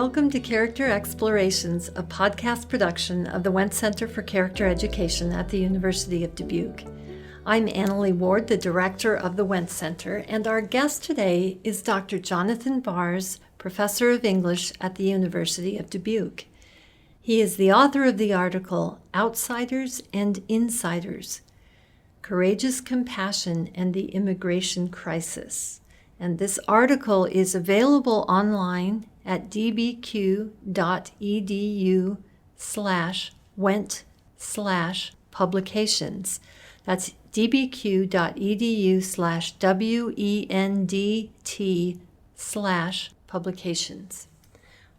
Welcome to Character Explorations, a podcast production of the Wendt Center for Character Education at the University of Dubuque. I'm Annalee Ward, the director of the Wendt Center, and our guest today is Dr. Jonathan Barz, professor of English at the University of Dubuque. He is the author of the article, Outsiders and Insiders, Courageous Compassion and the Immigration Crisis. And this article is available online at dbq.edu/Wendt/publications. That's dbq.edu/WENDT/publications.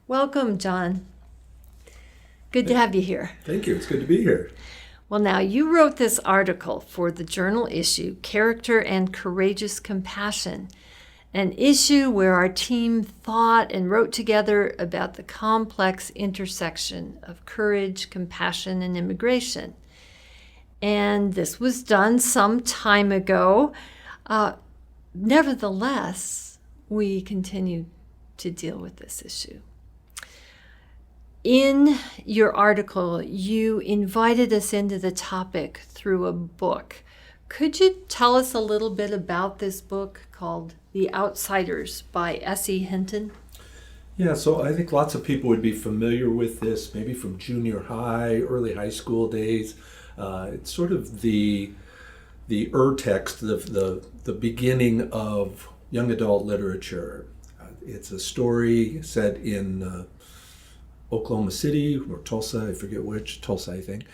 Welcome, John. Good to have you here. Thank you. It's good to be here. Well, now, you wrote this article for the journal issue, Character and Courageous Compassion, an issue where our team thought and wrote together about the complex intersection of courage, compassion, and immigration. And this was done some time ago. Nevertheless, we continue to deal with this issue. In your article, you invited us into the topic through a book. Could you tell us a little bit about this book called The Outsiders by S.E. Hinton? Yeah, so I think lots of people would be familiar with this, maybe from junior high, early high school days. It's sort of the text, the beginning of young adult literature. It's a story set in Oklahoma City or Tulsa, I forget which, Tulsa I think.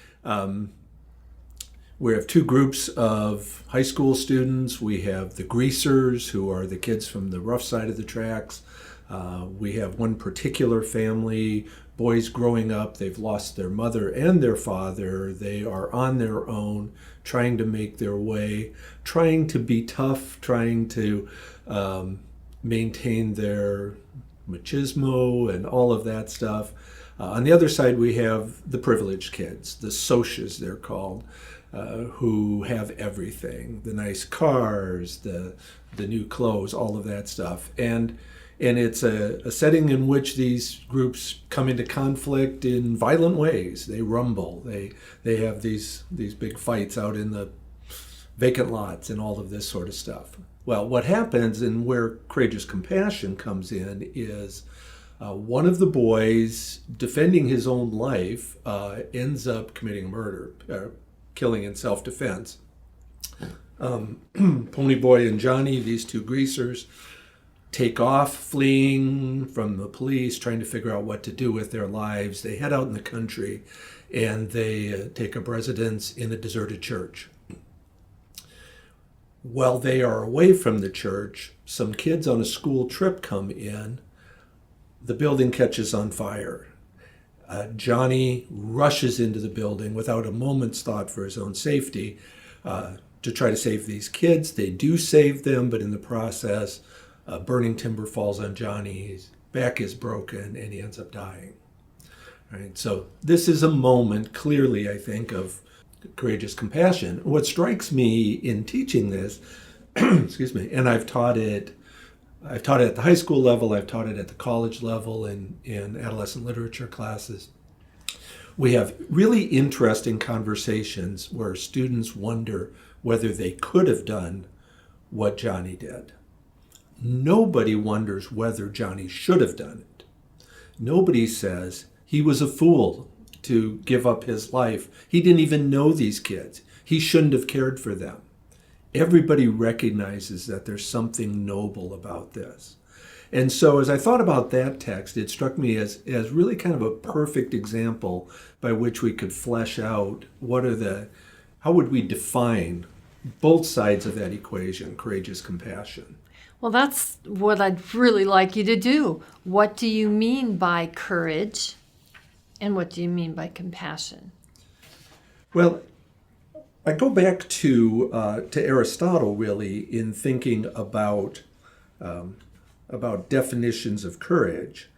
We have two groups of high school students. We have the greasers, who are the kids from the rough side of the tracks. We have one particular family, boys growing up. They've lost their mother and their father. They are on their own, trying to make their way, trying to be tough, trying to maintain their machismo and all of that stuff. On the other side, we have the privileged kids, the socias they're called, who have everything, the nice cars, the new clothes, all of that stuff. And it's a setting in which these groups come into conflict in violent ways. They rumble. They have these big fights out in the vacant lots and all of this sort of stuff. Well, what happens and where Courageous Compassion comes in is one of the boys, defending his own life, ends up committing murder, killing in self-defense. Ponyboy and Johnny, these two greasers, take off fleeing from the police, trying to figure out what to do with their lives. They head out in the country and they take up residence in a deserted church. While they are away from the church, some kids on a school trip come in. The building catches on fire. Johnny rushes into the building without a moment's thought for his own safety to try to save these kids. They do save them, but in the process, burning timber falls on Johnny. His back is broken, and he ends up dying. All right, so this is a moment, clearly, I think, of courageous compassion. What strikes me in teaching this, excuse me, and I've taught it at the high school level, I've taught it at the college level in adolescent literature classes. We have really interesting conversations where students wonder whether they could have done what Johnny did. Nobody wonders whether Johnny should have done it. Nobody says he was a fool to give up his life. He didn't even know these kids. He shouldn't have cared for them. Everybody recognizes that there's something noble about this. And so as I thought about that text, it struck me as really kind of a perfect example by which we could flesh out how would we define both sides of that equation, courageous compassion. Well, that's what I'd really like you to do. What do you mean by courage, and what do you mean by compassion? Well, I go back to Aristotle, really, in thinking about definitions of courage.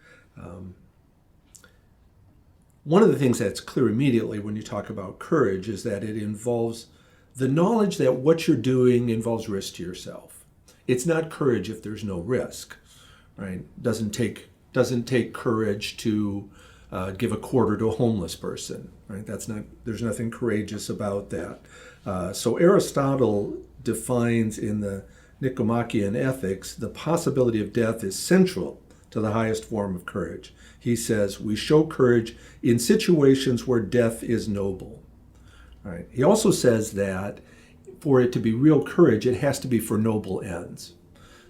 One of the things that's clear immediately when you talk about courage is that it involves the knowledge that what you're doing involves risk to yourself. It's not courage if there's no risk, right? It doesn't take doesn't take courage to give a quarter to a homeless person, right? There's nothing courageous about that. So Aristotle defines in the Nicomachean Ethics, the possibility of death is central to the highest form of courage. He says, we show courage in situations where death is noble. All right. He also says that for it to be real courage, it has to be for noble ends.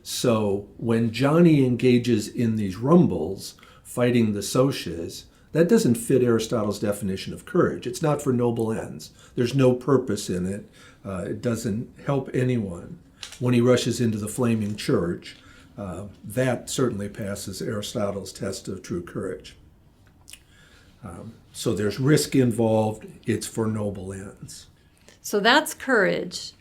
So when Johnny engages in these rumbles, fighting the Socias, that doesn't fit Aristotle's definition of courage. It's not for noble ends. There's no purpose in it. It doesn't help anyone. When he rushes into the flaming church, that certainly passes Aristotle's test of true courage. So there's risk involved. It's for noble ends. So that's courage.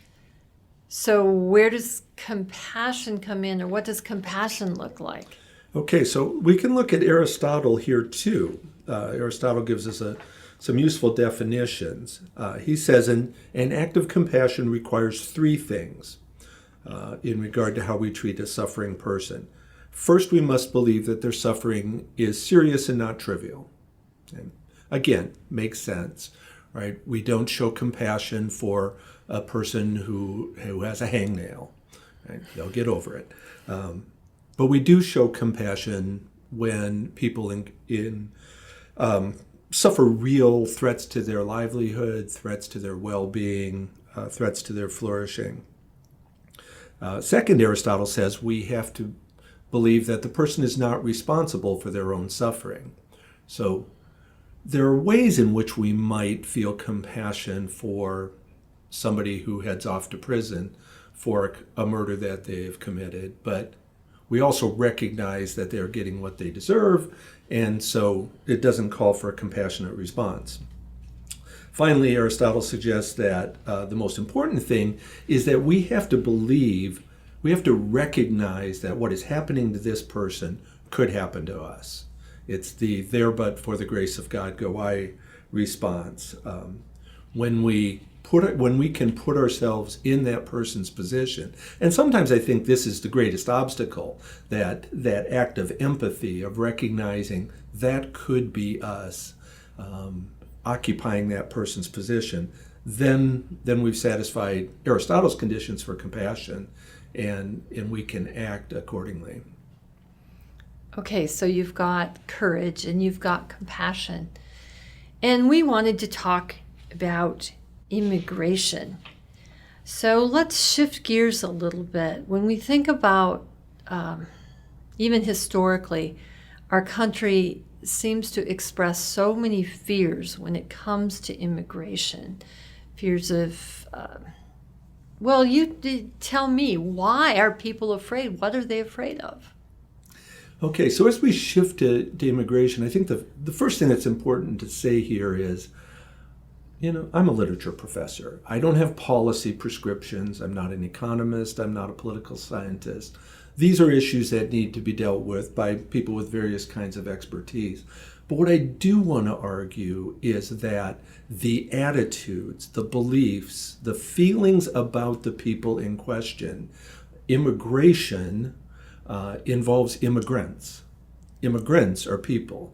So where does compassion come in, or what does compassion look like? Okay, so we can look at Aristotle here too. Aristotle gives us some useful definitions. He says an act of compassion requires three things in regard to how we treat a suffering person. First, we must believe that their suffering is serious and not trivial. And again, makes sense, right? We don't show compassion for a person who has a hangnail. Right? They'll get over it. But we do show compassion when people suffer real threats to their livelihood, threats to their well-being, threats to their flourishing. Second, Aristotle says we have to believe that the person is not responsible for their own suffering. So there are ways in which we might feel compassion for somebody who heads off to prison for a murder that they've committed, but we also recognize that they're getting what they deserve, and so it doesn't call for a compassionate response. Finally, Aristotle suggests that the most important thing is that we have to recognize that what is happening to this person could happen to us. It's the there but for the grace of God go I response. When we can put ourselves in that person's position, and sometimes I think this is the greatest obstacle, that act of empathy, of recognizing that could be us, occupying that person's position, then we've satisfied Aristotle's conditions for compassion, and we can act accordingly. Okay, so you've got courage and you've got compassion. And we wanted to talk about immigration. So let's shift gears a little bit. When we think about, even historically, our country seems to express so many fears when it comes to immigration. Fears of, tell me, why are people afraid? What are they afraid of? Okay, so as we shift to immigration, I think the first thing that's important to say here is, I'm a literature professor. I don't have policy prescriptions. I'm not an economist. I'm not a political scientist. These are issues that need to be dealt with by people with various kinds of expertise. But what I do want to argue is that the attitudes, the beliefs, the feelings about the people in question, immigration involves immigrants. Immigrants are people.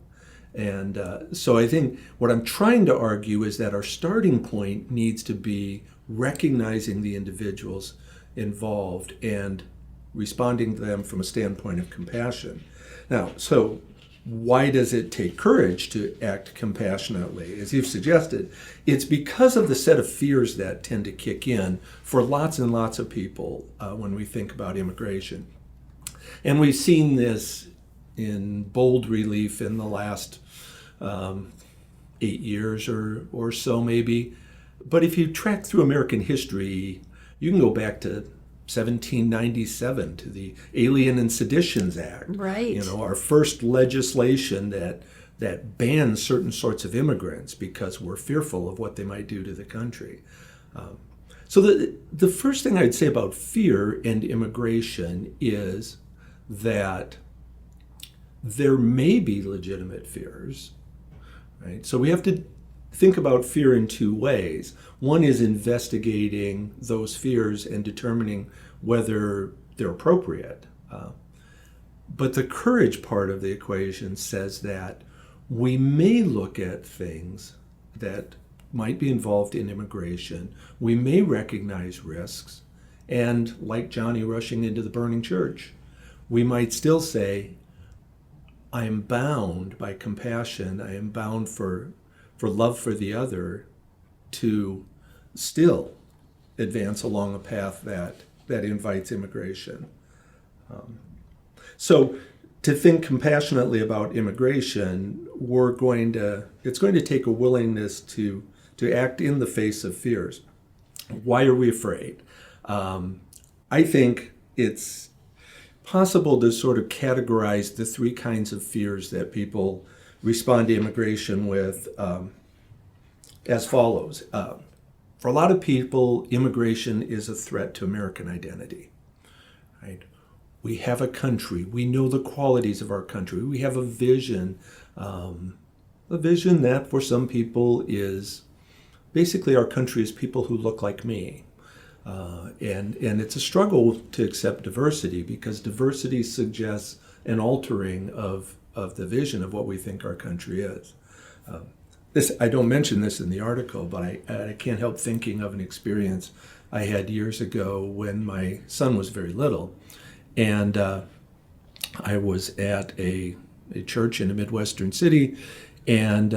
And so I think what I'm trying to argue is that our starting point needs to be recognizing the individuals involved and responding to them from a standpoint of compassion. Now, so why does it take courage to act compassionately? As you've suggested, it's because of the set of fears that tend to kick in for lots and lots of people when we think about immigration. And we've seen this in bold relief in the last 8 years or so maybe. But if you track through American history, you can go back to 1797 to the Alien and Seditions Act. Right. Our first legislation that banned certain sorts of immigrants because we're fearful of what they might do to the country. So the first thing I'd say about fear and immigration is that there may be legitimate fears, right? So we have to think about fear in two ways. One is investigating those fears and determining whether they're appropriate. But the courage part of the equation says that we may look at things that might be involved in immigration. We may recognize risks. And like Johnny rushing into the burning church, we might still say, I am bound by compassion. I am bound for love for the other to still advance along a path that invites immigration. So to think compassionately about immigration, it's going to take a willingness to act in the face of fears. Why are we afraid? I think it's possible to sort of categorize the three kinds of fears that people respond to immigration with as follows. For a lot of people, immigration is a threat to American identity. Right? We have a country. We know the qualities of our country. We have a vision that for some people is basically our country is people who look like me. And it's a struggle to accept diversity because diversity suggests an altering of the vision of what we think our country is. I don't mention this in the article, but I can't help thinking of an experience I had years ago when my son was very little. And I was at a church in a Midwestern city, and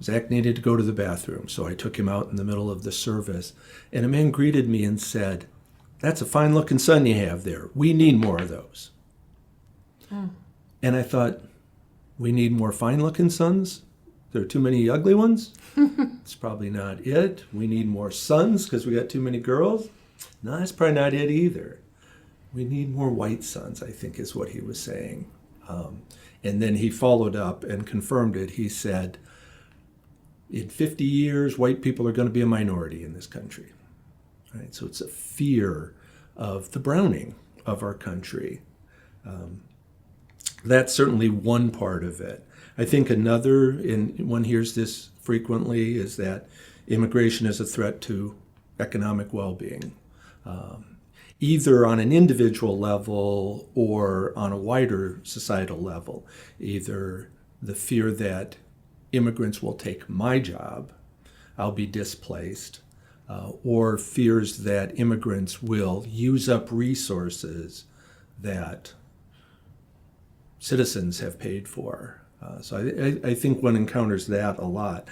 Zach needed to go to the bathroom. So I took him out in the middle of the service, and a man greeted me and said, "That's a fine-looking son you have there. We need more of those." And I thought, we need more fine-looking sons? There are too many ugly ones? It's probably not it. We need more sons because we got too many girls? No, that's probably not it either. We need more white sons, I think is what he was saying. And then he followed up and confirmed it. He said, in 50 years, white people are going to be a minority in this country. Right? So it's a fear of the browning of our country. That's certainly one part of it. I think another, and one hears this frequently, is that immigration is a threat to economic well-being. Either on an individual level or on a wider societal level. Either the fear that immigrants will take my job, I'll be displaced, or fears that immigrants will use up resources that citizens have paid for. So I think one encounters that a lot.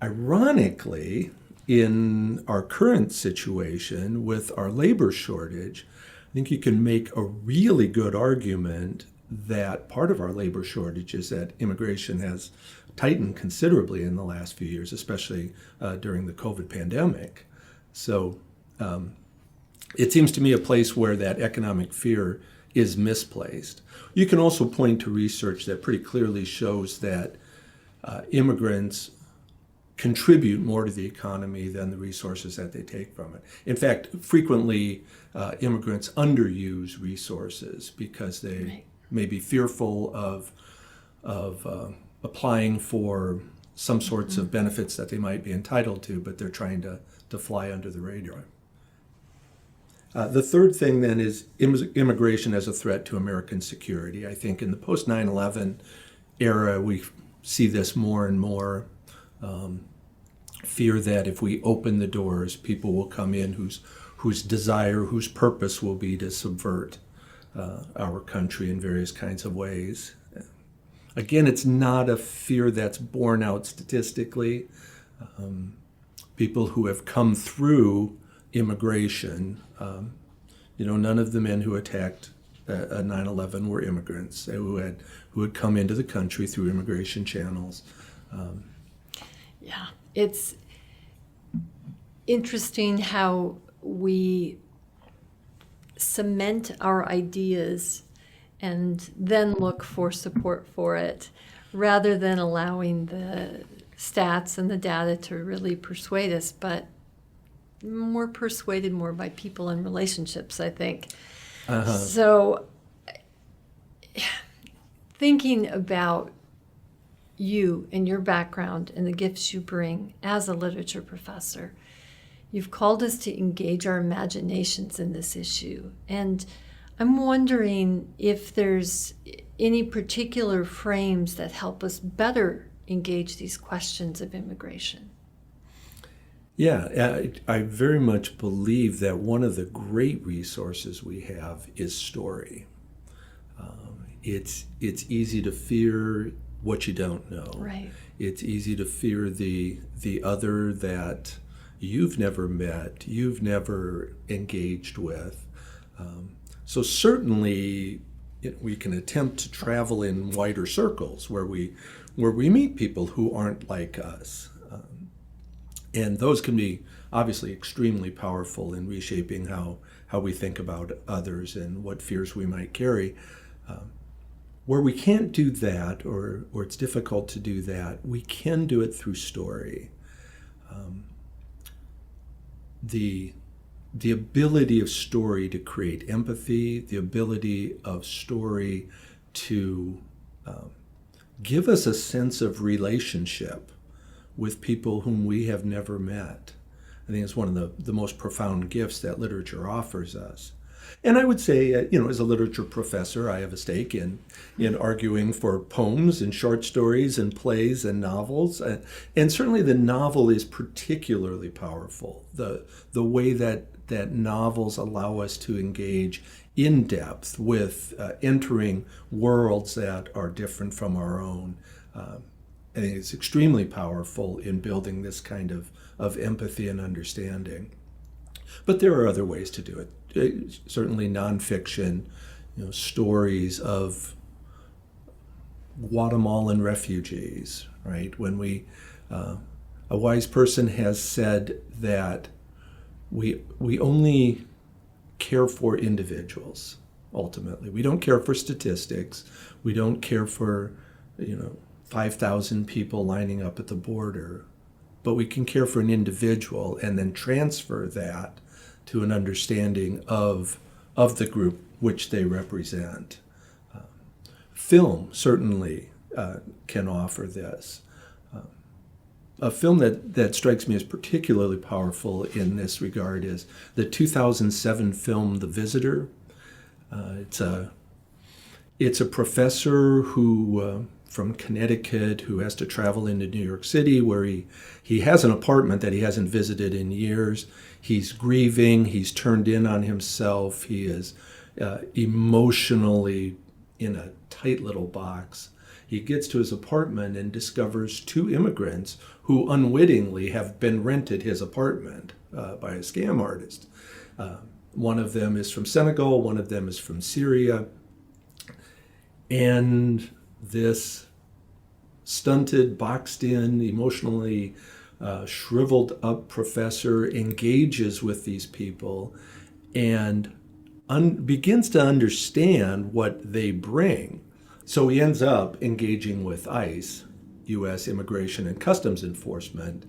Ironically, in our current situation with our labor shortage, I think you can make a really good argument that part of our labor shortage is that immigration has tightened considerably in the last few years, especially during the COVID pandemic. So it seems to me a place where that economic fear is misplaced. You can also point to research that pretty clearly shows that immigrants contribute more to the economy than the resources that they take from it. In fact, frequently immigrants underuse resources because they may be fearful of applying for some sorts of benefits that they might be entitled to, but they're trying to fly under the radar. The third thing then is immigration as a threat to American security. I think in the post 9/11 era, we see this more and more. Fear that if we open the doors, people will come in whose desire, whose purpose will be to subvert our country in various kinds of ways. Again, it's not a fear that's borne out statistically. People who have come through immigration, none of the men who attacked 9/11 were immigrants who had come into the country through immigration channels. Yeah, it's interesting how we cement our ideas and then look for support for it rather than allowing the stats and the data to really persuade us, but more persuaded more by people and relationships, I think. So thinking about you and your background and the gifts you bring as a literature professor, you've called us to engage our imaginations in this issue. And I'm wondering if there's any particular frames that help us better engage these questions of immigration. Yeah, I very much believe that one of the great resources we have is story. It's easy to fear what you don't know. Right. It's easy to fear the other that you've never met, you've never engaged with. So certainly we can attempt to travel in wider circles where we meet people who aren't like us. And those can be obviously extremely powerful in reshaping how we think about others and what fears we might carry. Where we can't do that, or it's difficult to do that, we can do it through story. The ability of story to create empathy, the ability of story to give us a sense of relationship with people whom we have never met. I think it's one of the most profound gifts that literature offers us. And I would say, as a literature professor, I have a stake in arguing for poems and short stories and plays and novels. And certainly the novel is particularly powerful. The way that novels allow us to engage in depth with entering worlds that are different from our own. I think it's extremely powerful in building this kind of empathy and understanding. But there are other ways to do it. Certainly nonfiction, stories of Guatemalan refugees, right? When a wise person has said that we only care for individuals, ultimately. We don't care for statistics. We don't care for, 5,000 people lining up at the border, but we can care for an individual and then transfer that to an understanding of the group which they represent. Film certainly can offer this. A film that strikes me as particularly powerful in this regard is the 2007 film The Visitor. It's a professor who from Connecticut who has to travel into New York City, where he has an apartment that he hasn't visited in years. He's grieving, he's turned in on himself, he is emotionally in a tight little box. He gets to his apartment and discovers two immigrants who unwittingly have been rented his apartment by a scam artist. One of them is from Senegal, one of them is from Syria. And this stunted, boxed-in, emotionally shriveled up professor engages with these people and begins to understand what they bring. So he ends up engaging with ICE, U.S. Immigration and Customs Enforcement,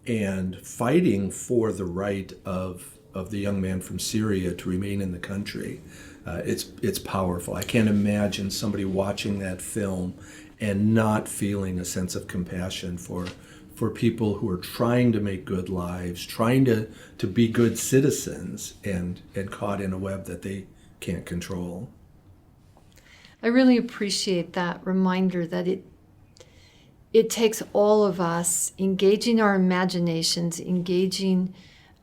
and fighting for the right of the young man from Syria to remain in the country. It's powerful. I can't imagine somebody watching that film and not feeling a sense of compassion for people who are trying to make good lives, trying to be good citizens, and caught in a web that they can't control. I really appreciate that reminder that it takes all of us engaging our imaginations, engaging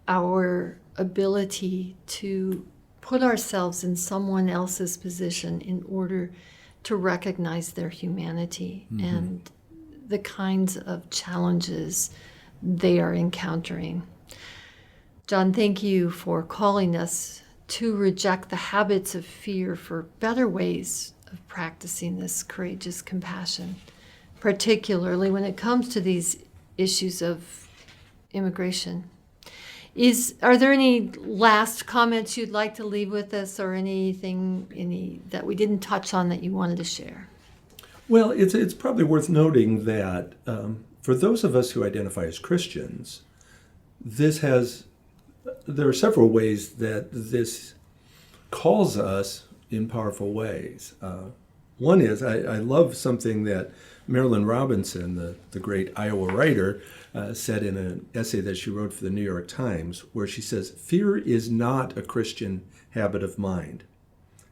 our ability to put ourselves in someone else's position in order to recognize their humanity and the kinds of challenges they are encountering. John, thank you for calling us to reject the habits of fear for better ways of practicing this courageous compassion, particularly when it comes to these issues of immigration. Are there any last comments you'd like to leave with us, or anything that we didn't touch on that you wanted to share? Well, it's probably worth noting that for those of us who identify as Christians, there are several ways that this calls us in powerful ways. One is, I love something that Marilyn Robinson, the great Iowa writer, said in an essay that she wrote for the New York Times, where she says, "Fear is not a Christian habit of mind.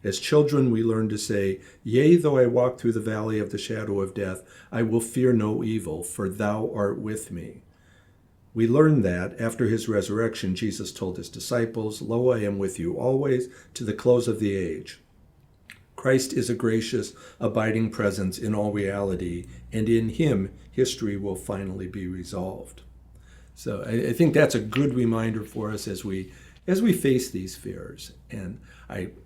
As children, we learn to say, "Yea, though I walk through the valley of the shadow of death, I will fear no evil, for thou art with me." We learn that after his resurrection, Jesus told his disciples, "Lo, I am with you always to the close of the age." Christ is a gracious, abiding presence in all reality, and in him, history will finally be resolved. So I think that's a good reminder for us as we face these fears. And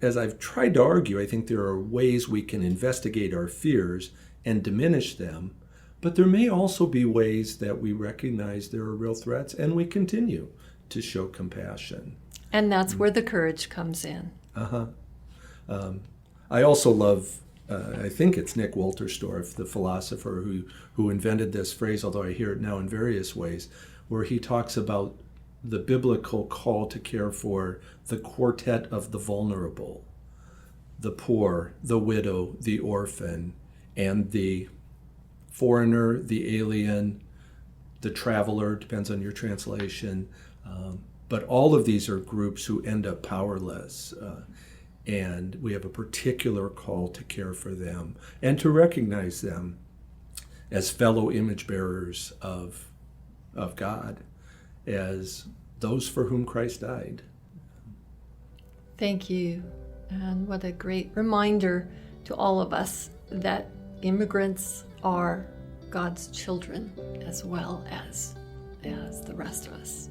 as I've tried to argue, I think there are ways we can investigate our fears and diminish them, but there may also be ways that we recognize there are real threats and we continue to show compassion. And that's where the courage comes in. I also love, I think it's Nick Wolterstorff, the philosopher who invented this phrase, although I hear it now in various ways, where he talks about the biblical call to care for the quartet of the vulnerable, the poor, the widow, the orphan, and the foreigner, the alien, the traveler, depends on your translation. But all of these are groups who end up powerless. And we have a particular call to care for them and to recognize them as fellow image bearers of God, as those for whom Christ died. Thank you. And what a great reminder to all of us that immigrants are God's children as well as the rest of us.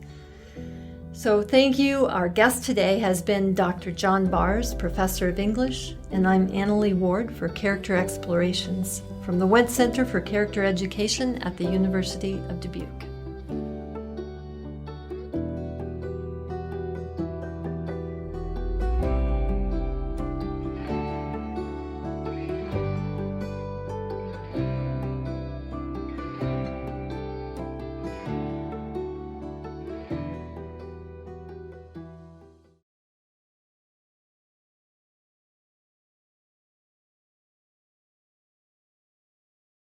So thank you. Our guest today has been Dr. John Barz, Professor of English, and I'm Annalee Ward for Character Explorations from the Wendt Center for Character Education at the University of Dubuque.